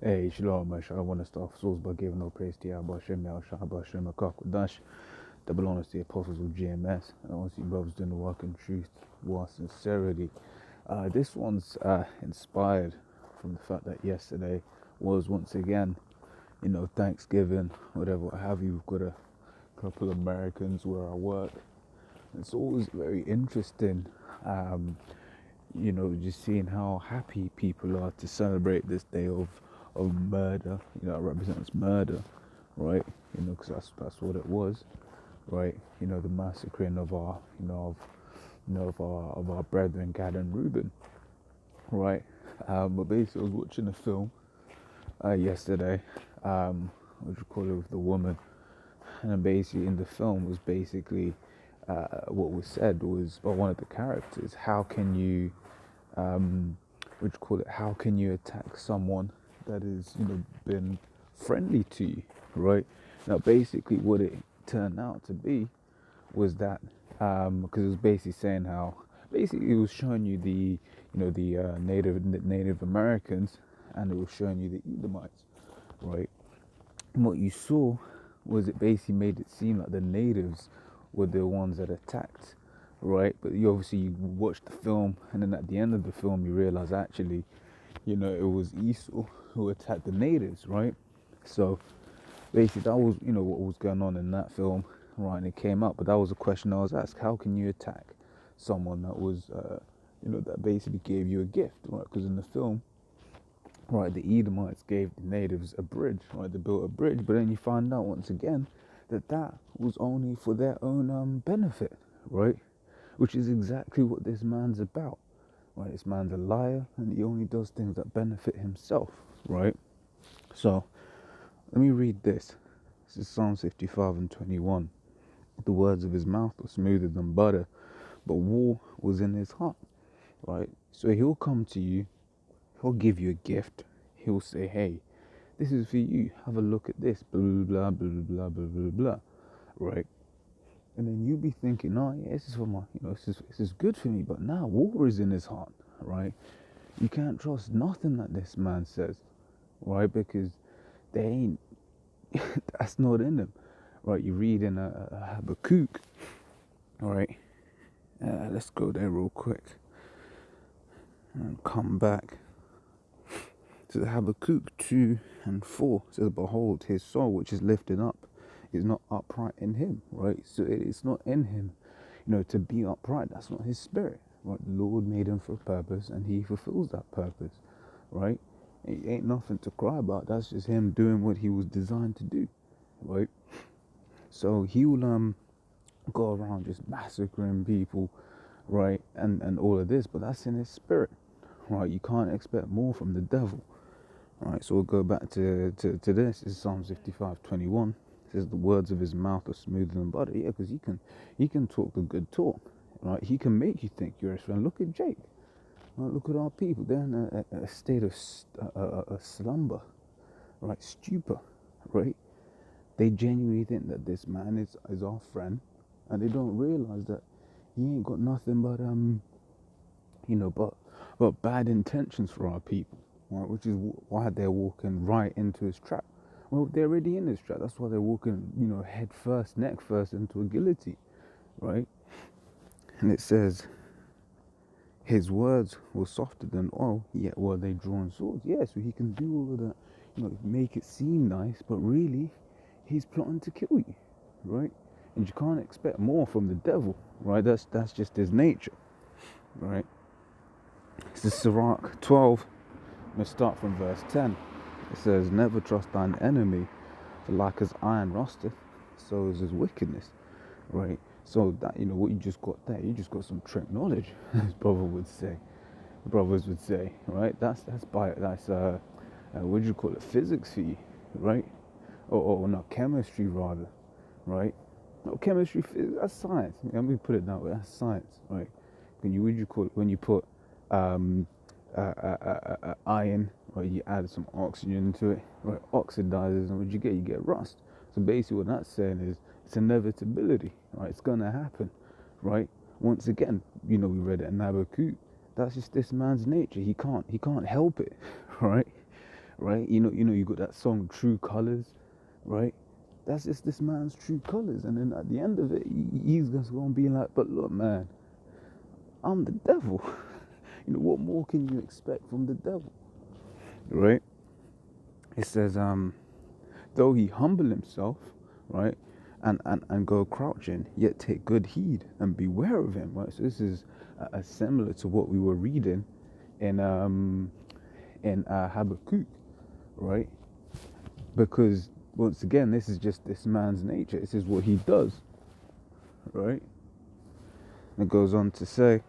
Hey, Shalom, I want to start off by giving no praise to Yahweh Shem, Yahweh Shem, Dash, the belongs to the apostles of GMS, and I want to see brothers doing the work in truth, war, sincerity. This one's inspired from the fact that yesterday was once again, Thanksgiving, whatever, what have you. We've got a couple of Americans where I work. It's always very interesting, just seeing how happy people are to celebrate this day of murder. It represents murder, right? Because that's what it was, right? The massacring of our, of our brethren Gad and Reuben, right? But basically, I was watching a film yesterday, what do you call it, with the woman, and then basically in the film was basically what was said was by one of the characters, how can you what do you call it, how can you attack someone that has been friendly to you, right? Now basically what it turned out to be was that because it was basically saying how basically it was showing you the Native Americans, and it was showing you the Edomites, right? And what you saw was it basically made it seem like the natives were the ones that attacked, right? But you obviously you watch the film, and then at the end of the film, you realize actually, it was Esau who attacked the natives, right? So basically, that was what was going on in that film, right? And it came up, but that was a question I was asked: how can you attack someone that was, that basically gave you a gift, right? Because in the film, right, the Edomites gave the natives a bridge, right? They built a bridge, but then you find out once again that that was only for their own benefit, right? Which is exactly what this man's about, right? This man's a liar, and he only does things that benefit himself, right? So let me read this. This is Psalm 55 and 21. The words of his mouth were smoother than butter, but war was in his heart, right? So he'll come to you, he'll give you a gift, he'll say, hey, this is for you, have a look at this, blah, blah, blah, blah, blah, blah, blah, blah, right? And then you'll be thinking, oh, yeah, this is for my, this is good for me, but now war is in his heart, right? You can't trust nothing that this man says, right? Because they ain't, that's not in them, right? You read in a Habakkuk, all right? Let's go there real quick and come back to Habakkuk 2 and 4. It says, behold, his soul which is lifted up is not upright in him, right? So it's not in him, to be upright. That's not his spirit, right? The Lord made him for a purpose, and he fulfills that purpose, right? It ain't nothing to cry about. That's just him doing what he was designed to do, right? So he will go around just massacring people, right? And all of this, but that's in his spirit, right? You can't expect more from the devil. All right, so we'll go back to this. This is Psalm 55:21. It says the words of his mouth are smoother than butter. Yeah, because he can talk the good talk, right? He can make you think you're his friend. Look at Jake. Right? Look at our people. They're in a state of a slumber, right? Stupor, right? They genuinely think that this man is our friend, and they don't realize that he ain't got nothing but but bad intentions for our people, right? Which is why they're walking right into his trap. Well, they're already in his trap. That's why they're walking, head first, neck first into a guillotine, right? And it says, his words were softer than oil, yet were they drawn swords. Yeah, so he can do all of that, make it seem nice, but really, he's plotting to kill you, right? And you can't expect more from the devil, right? That's just his nature, right? This is Sirach 12. Let's start from verse 10. It says, never trust thine enemy, for like as iron rusteth, so is his wickedness, right? So that, what you just got there, you just got some trick knowledge, as brothers would say, right? That's what do you call it, physics for you, right? Or not, chemistry rather, right? No, chemistry, that's science. Let me put it that way, that's science, right? What do you call it, when you put iron, right, you add some oxygen to it, right, oxidizes, and what you get? You get rust. So basically what that's saying is it's inevitability, right? It's gonna happen, right? Once again, we read it in Habakkuk. That's just this man's nature. He can't help it, right? right? You got that song True Colors, right? That's just this man's true colors. And then at the end of it, he's just going to be like, but look, man, I'm the devil. What more can you expect from the devil, right? It says, though he humble himself, right, and go crouching, yet take good heed and beware of him, right? So this is similar to what we were reading in Habakkuk, right? Because once again, this is just this man's nature. This is what he does, right? And it goes on to say,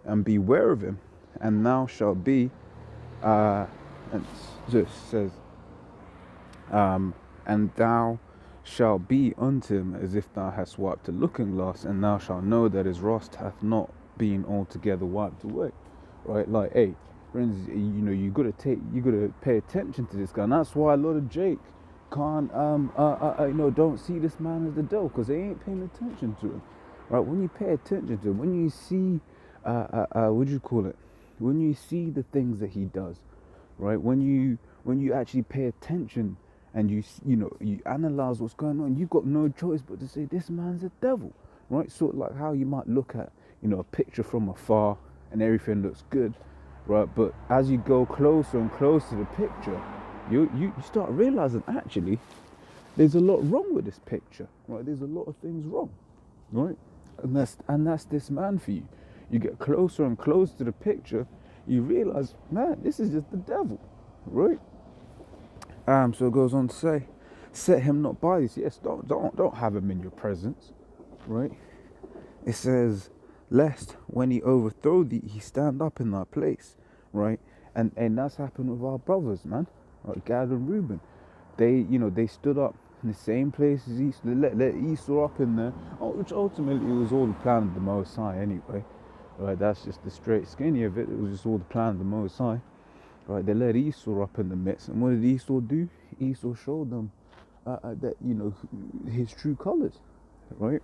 and beware of him, and thou shalt be, and this says, and thou shalt be unto him as if thou hast wiped a looking glass, and thou shalt know that his rust hath not been altogether wiped away, right? Like, hey, friends, you gotta pay attention to this guy, and that's why a lot of Jake can't, don't see this man as the devil, because they ain't paying attention to him, right? When you pay attention to him, when you see, what do you call it? When you see the things that he does, right? When you actually pay attention and you analyze what's going on, you've got no choice but to say this man's a devil, right? Sort of like how you might look at a picture from afar and everything looks good, right? But as you go closer and closer to the picture, you start realizing actually there's a lot wrong with this picture, right? There's a lot of things wrong, right? And that's this man for you. You get closer and closer to the picture, you realize, man, this is just the devil, right? So it goes on to say, set him not by this. Yes, don't have him in your presence, right? It says, lest when he overthrow thee, he stand up in thy place, right? And that's happened with our brothers, man, right? Gad and Reuben. They stood up in the same place as Esau. They let Esau up in there, which ultimately was all the plan of the Most High anyway, right? That's just the straight skinny of it. It was just all the plan of the Most High. Right, they let Esau up in the midst, and what did Esau do? Esau showed them that his true colors, right?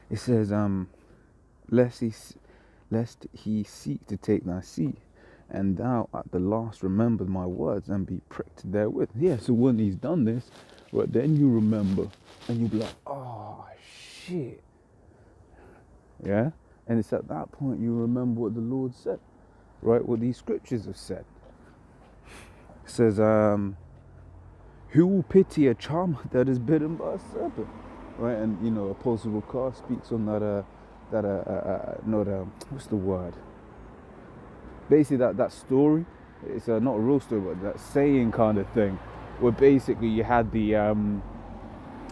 It says, lest he seek to take thy seat, and thou at the last remember my words and be pricked therewith. Yeah, so when he's done this, right, then you remember, and you'll be like, oh shit, yeah. And it's at that point you remember what the Lord said. Right, what these scriptures have said. It says, who will pity a charmer that is bitten by a serpent? Right, and Apostle Carr speaks on what's the word? Basically, that story. It's not a real story, but that saying kind of thing, where basically you had the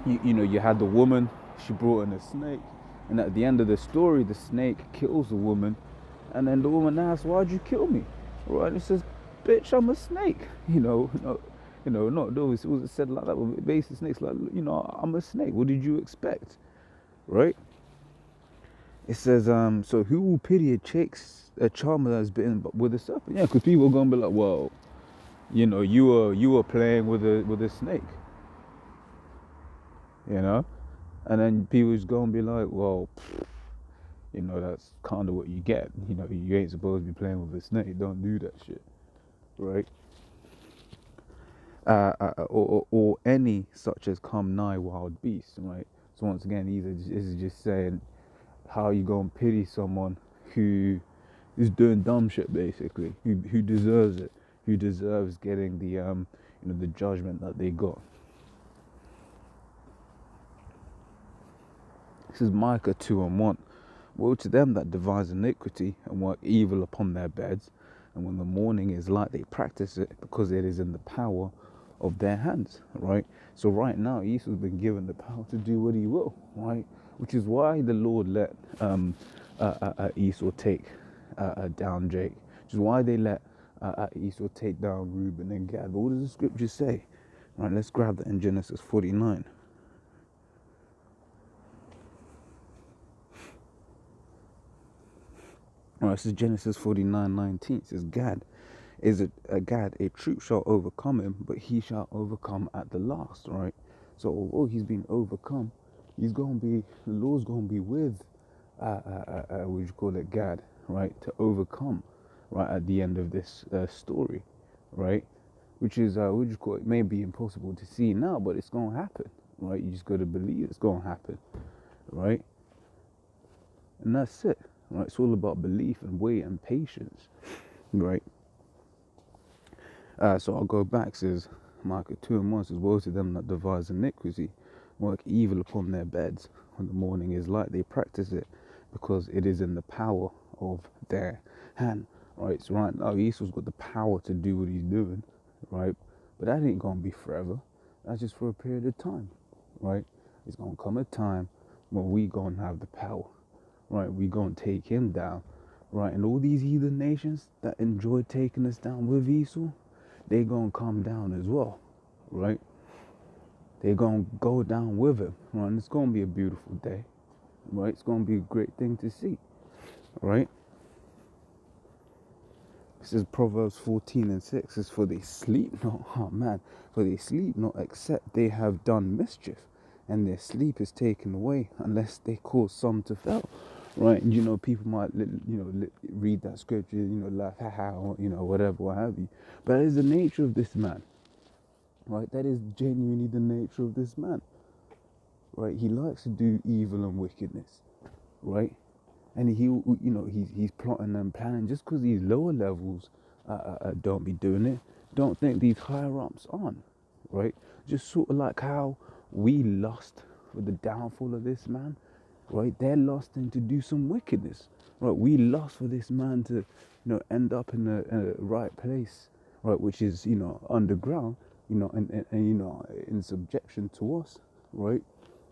you had the woman. She brought in a snake, and at the end of the story, the snake kills the woman. And then the woman asks, why'd you kill me? Right? And it says, bitch, I'm a snake. Not those. It wasn't said like that, but basically snake's like, I'm a snake. What did you expect? Right? It says, so who will pity a charmer that's bitten with a serpent? Yeah, because people are going to be like, well, you were playing with a snake. And then people is going to be like, well, that's kind of what you get. You ain't supposed to be playing with a snake. Don't do that shit, right? Or any such as come nigh wild beasts, right? So once again, this is just saying how you go and pity someone who is doing dumb shit, basically, who deserves it, who deserves getting the the judgment that they got. This is Micah 2:1. Woe to them that devise iniquity and work evil upon their beds, and when the morning is light, they practice it, because it is in the power of their hands, right? So right now, Esau's been given the power to do what he will, right? Which is why the Lord let Esau take down Jake. Which is why they let Esau take down Reuben and Gad. But what does the scripture say? Right, let's grab that in Genesis 49. All right, this is Genesis 49:19. It says, Gad, a troop shall overcome him, but he shall overcome at the last, right? So although he's been overcome, the Lord's going to be with, what you call it, Gad, right? To overcome, right, at the end of this story, right? which is what you call it, may be impossible to see now, but it's gonna happen, right? You just gotta believe it's gonna happen, right? And that's it, right? It's all about belief and wait and patience, right? So I'll go back. Says Micah 2:1 says, "Woe to them that devise iniquity, work evil upon their beds. When the morning is light, they practice it, because it is in the power of their hand." Right. So right now, Esau's got the power to do what he's doing, right? But that ain't gonna be forever. That's just for a period of time, right? It's gonna come a time when we gonna have the power, right? We gonna take him down, right? And all these heathen nations that enjoy taking us down with Esau, they gonna come down as well, right? They gonna go down with him, right? And it's gonna be a beautiful day, right? It's gonna be a great thing to see, right? This is Proverbs 14:6. It says, "For they sleep not, oh man, for they sleep not, except they have done mischief, and their sleep is taken away, unless they cause some to fail." Right? And people might, read that scripture, laugh, or, whatever, what have you. But that is the nature of this man, right? That is genuinely the nature of this man, right? He likes to do evil and wickedness, right? And he's plotting and planning. Just because these lower levels don't be doing it, don't think these higher ups aren't, right? Just sort of like how we lust for the downfall of this man, right? They're lusting to do some wickedness, right? We lust for this man to, end up in a right place, right? Which is, underground, and in subjection to us, right?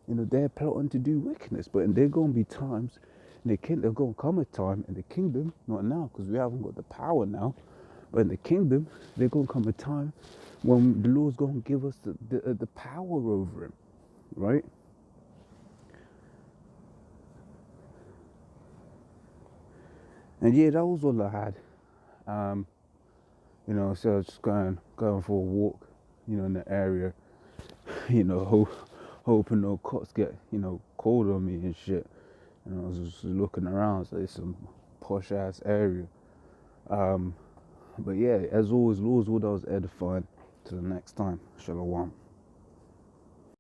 They're plotting to do wickedness, but there gonna be times in the kingdom. There's gonna come a time in the kingdom, not now, because we haven't got the power now, but in the kingdom, there's gonna come a time when the Lord's gonna give us the power over him, right? And yeah, that was all I had. So I was just going for a walk, in the area, hoping no cops get, cold on me and shit. I was just looking around, so it's some posh ass area. But yeah, as always, Lord's will, that was edifying. Till the next time, Shalom.